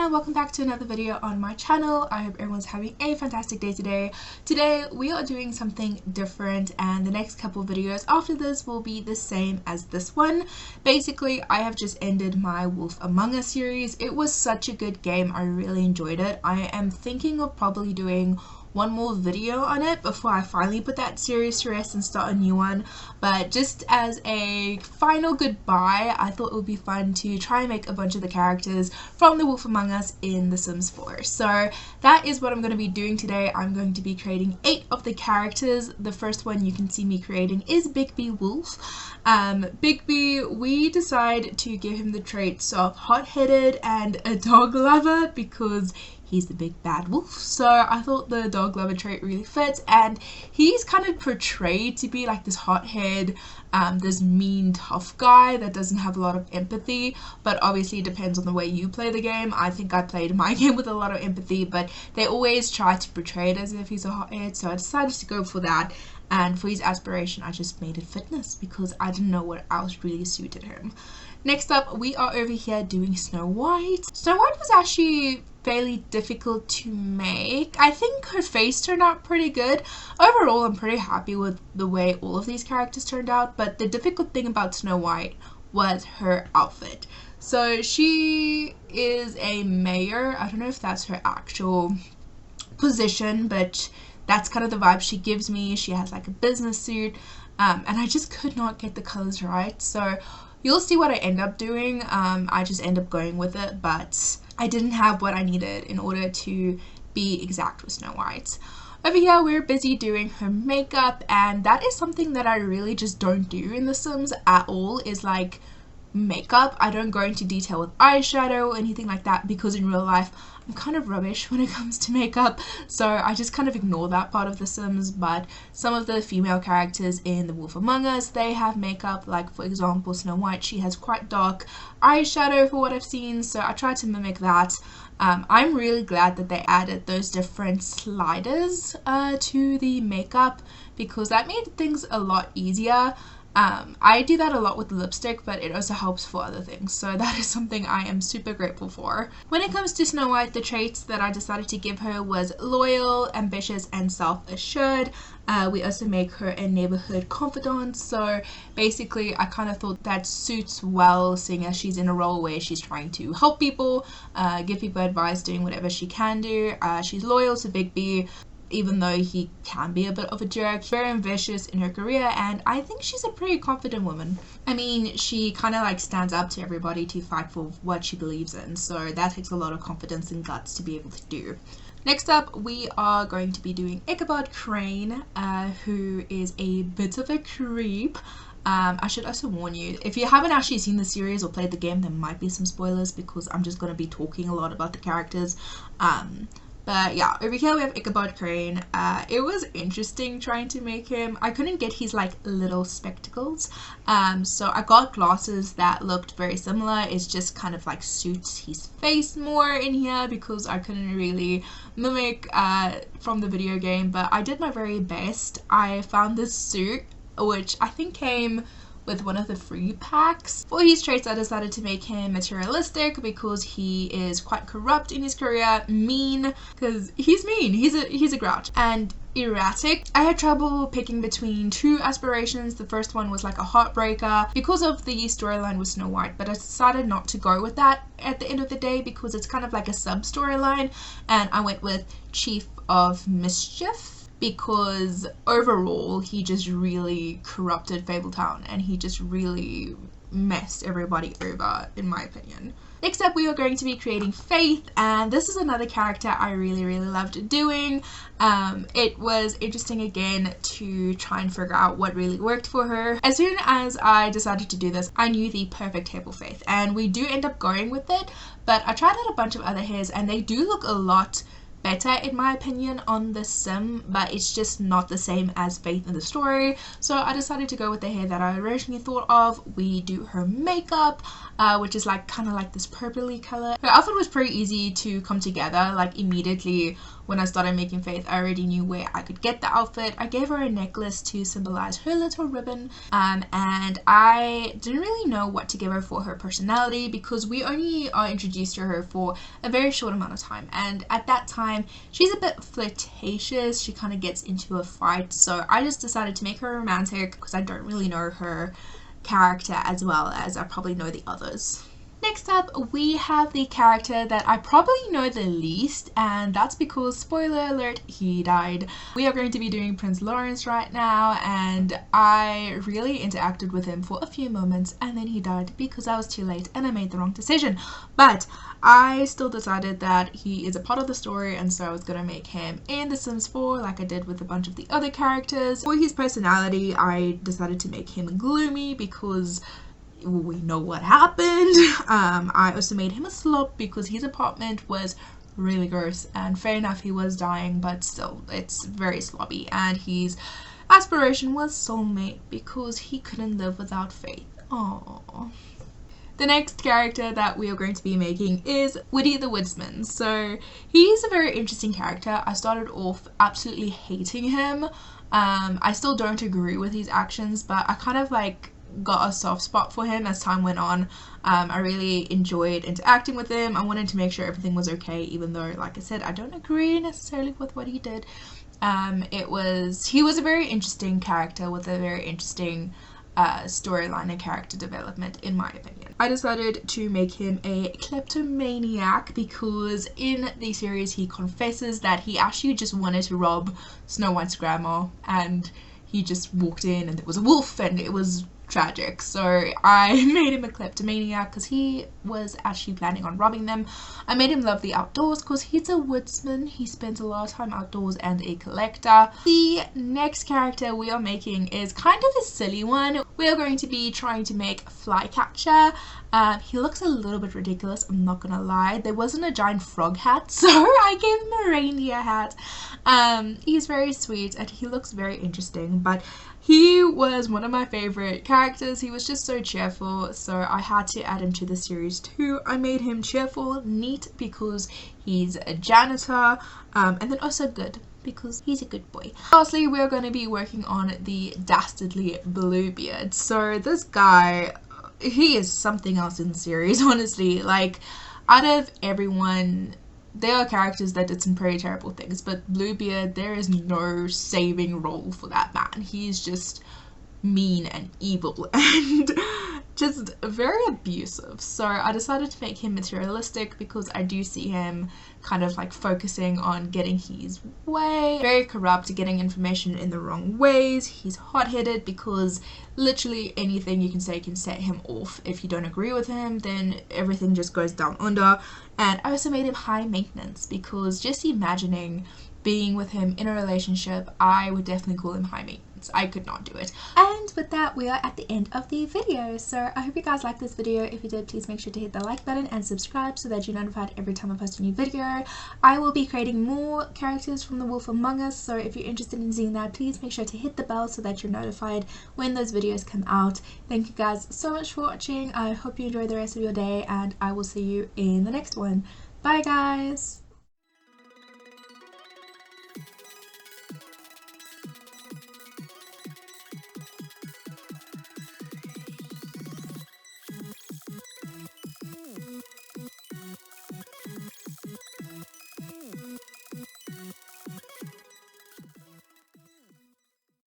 and welcome back to another video on my channel. I hope everyone's having a fantastic day today. Today we are doing something different, and the next couple of videos after this will be the same as this one. Basically, I have just ended my Wolf Among Us series. It was such a good game. I really enjoyed it. I am thinking of probably doing one more video on it before I finally put that series to rest and start a new one, but just as a final goodbye, I thought it would be fun to try and make a bunch of the characters from the Wolf Among Us in The Sims 4. So that is what I'm going to be doing today. I'm going to be creating 8 of the characters. The first one you can see me creating is Bigby Wolf. Bigby, we decide to give him the traits of hot-headed and a dog lover because he's the big bad wolf, so I thought the dog lover trait really fits, and he's kind of portrayed to be like this hothead, this mean tough guy that doesn't have a lot of empathy, but obviously it depends on the way you play the game. I think I played my game with a lot of empathy, but they always try to portray it as if he's a hothead, so I decided to go for that. And for his aspiration, I just made it fitness because I didn't know what else really suited him. Next up, we are over here doing Snow White. Snow White was actually fairly difficult to make. I think her face turned out pretty good. Overall, I'm pretty happy with the way all of these characters turned out, but the difficult thing about Snow White was her outfit. So she is a mayor. I don't know if that's her actual position, but that's kind of the vibe she gives me. She has like a business suit, and I just could not get the colors right. So you'll see what I end up doing. I just end up going with it, but I didn't have what I needed in order to be exact with Snow White. Over here, we're busy doing her makeup, and that is something that I really just don't do in The Sims at all, is like makeup. I don't go into detail with eyeshadow or anything like that because in real life I'm kind of rubbish when it comes to makeup, so I just kind of ignore that part of The Sims. But some of the female characters in The Wolf Among Us, they have makeup, like for example Snow White, she has quite dark eyeshadow for what I've seen, so I try to mimic that. I'm really glad that they added those different sliders to the makeup because that made things a lot easier. I do that a lot with lipstick, but it also helps for other things, so that is something I am super grateful for. When it comes to Snow White, the traits that I decided to give her was loyal, ambitious, and self-assured. We also make her a neighborhood confidant, so basically I kind of thought that suits well, seeing as she's in a role where she's trying to help people, give people advice, doing whatever she can do. She's loyal to Bigby, even though he can be a bit of a jerk. Very ambitious in her career, and I think she's a pretty confident woman. I mean, she kind of like stands up to everybody to fight for what she believes in, so that takes a lot of confidence and guts to be able to do. Next up, we are going to be doing Ichabod Crane, who is a bit of a creep. I should also warn you, if you haven't actually seen the series or played the game, there might be some spoilers because I'm just going to be talking a lot about the characters. But yeah, over here we have Ichabod Crane. It was interesting trying to make him. I couldn't get his like little spectacles, so I got glasses that looked very similar. It's just kind of like suits his face more in here because I couldn't really mimic from the video game, but I did my very best. I found this suit, which I think came with one of the free packs. For his traits, I decided to make him materialistic because he is quite corrupt in his career, mean, because he's mean, he's a grouch, and erratic. I had trouble picking between 2 aspirations. The first one was like a heartbreaker because of the storyline with Snow White, but I decided not to go with that at the end of the day because it's kind of like a sub storyline, and I went with Chief of Mischief because overall he just really corrupted Fabletown and he just really messed everybody over, in my opinion. Next up, we are going to be creating Faith, and this is another character I really loved doing. It was interesting again to try and figure out what really worked for her. As soon as I decided to do this, I knew the perfect hair for Faith, and we do end up going with it, but I tried out a bunch of other hairs and they do look a lot better in my opinion on the sim, but it's just not the same as Faith in the story, so I decided to go with the hair that I originally thought of. We do her makeup. which is like kind of like this purpley color. Her outfit was pretty easy to come together. Like immediately when I started making Faith, I already knew where I could get the outfit. I gave her a necklace to symbolize her little ribbon, and I didn't really know what to give her for her personality because we only are introduced to her for a very short amount of time, and at that time she's a bit flirtatious. She kind of gets into a fight, so I just decided to make her romantic because I don't really know her character as well as I probably know the others. Next up, we have the character that I probably know the least, and that's because, spoiler alert, he died. We are going to be doing Prince Lawrence right now, and I really interacted with him for a few moments and then he died because I was too late and I made the wrong decision. But I still decided that he is a part of the story, and so I was gonna make him in The Sims 4 like I did with a bunch of the other characters. For his personality, I decided to make him gloomy because we know what happened. I also made him a slob because his apartment was really gross, and fair enough, he was dying, but still it's very slobby. And his aspiration was soulmate because he couldn't live without Faith. Aww. The next character that we are going to be making is Woody the Woodsman. So he's a very interesting character. I started off absolutely hating him. I still don't agree with his actions, but I kind of like got a soft spot for him as time went on. I really enjoyed interacting with him. I wanted to make sure everything was okay, even though, like I said, I don't agree necessarily with what he did. He was a very interesting character with a very interesting storyline and character development, in my opinion. I decided to make him a kleptomaniac because in the series he confesses that he actually just wanted to rob Snow White's grandma, and he just walked in and there was a wolf and it was tragic. So I made him a kleptomaniac because he was actually planning on robbing them. I made him love the outdoors because he's a woodsman. He spends a lot of time outdoors and a collector. The next character we are making is kind of a silly one. We are going to be trying to make Flycatcher. He looks a little bit ridiculous, I'm not gonna lie. There wasn't a giant frog hat, so I gave him a reindeer hat. He's very sweet and he looks very interesting, but he was one of my favorite characters. He was just so cheerful, so I had to add him to the series too. I made him cheerful, neat because he's a janitor, and then also good because he's a good boy. Lastly, we're going to be working on the Dastardly Bluebeard. So this guy, he is something else in the series, honestly. Like, out of everyone, there are characters that did some pretty terrible things, but Bluebeard, there is no saving role for that man. He's just mean and evil and just very abusive. So I decided to make him materialistic because I do see him kind of like focusing on getting his way. Very corrupt, getting information in the wrong ways. He's hot-headed because literally anything you can say can set him off. If you don't agree with him, then everything just goes down under. And I also made him high maintenance because just imagining being with him in a relationship, I would definitely call him high maintenance. I could not do it. And with that, we are at the end of the video. So I hope you guys liked this video. If you did, please make sure to hit the like button and subscribe so that you're notified every time I post a new video. I will be creating more characters from The Wolf Among Us, so if you're interested in seeing that, please make sure to hit the bell so that you're notified when those videos come out. Thank you guys so much for watching. I hope you enjoy the rest of your day, and I will see you in the next one. Bye guys!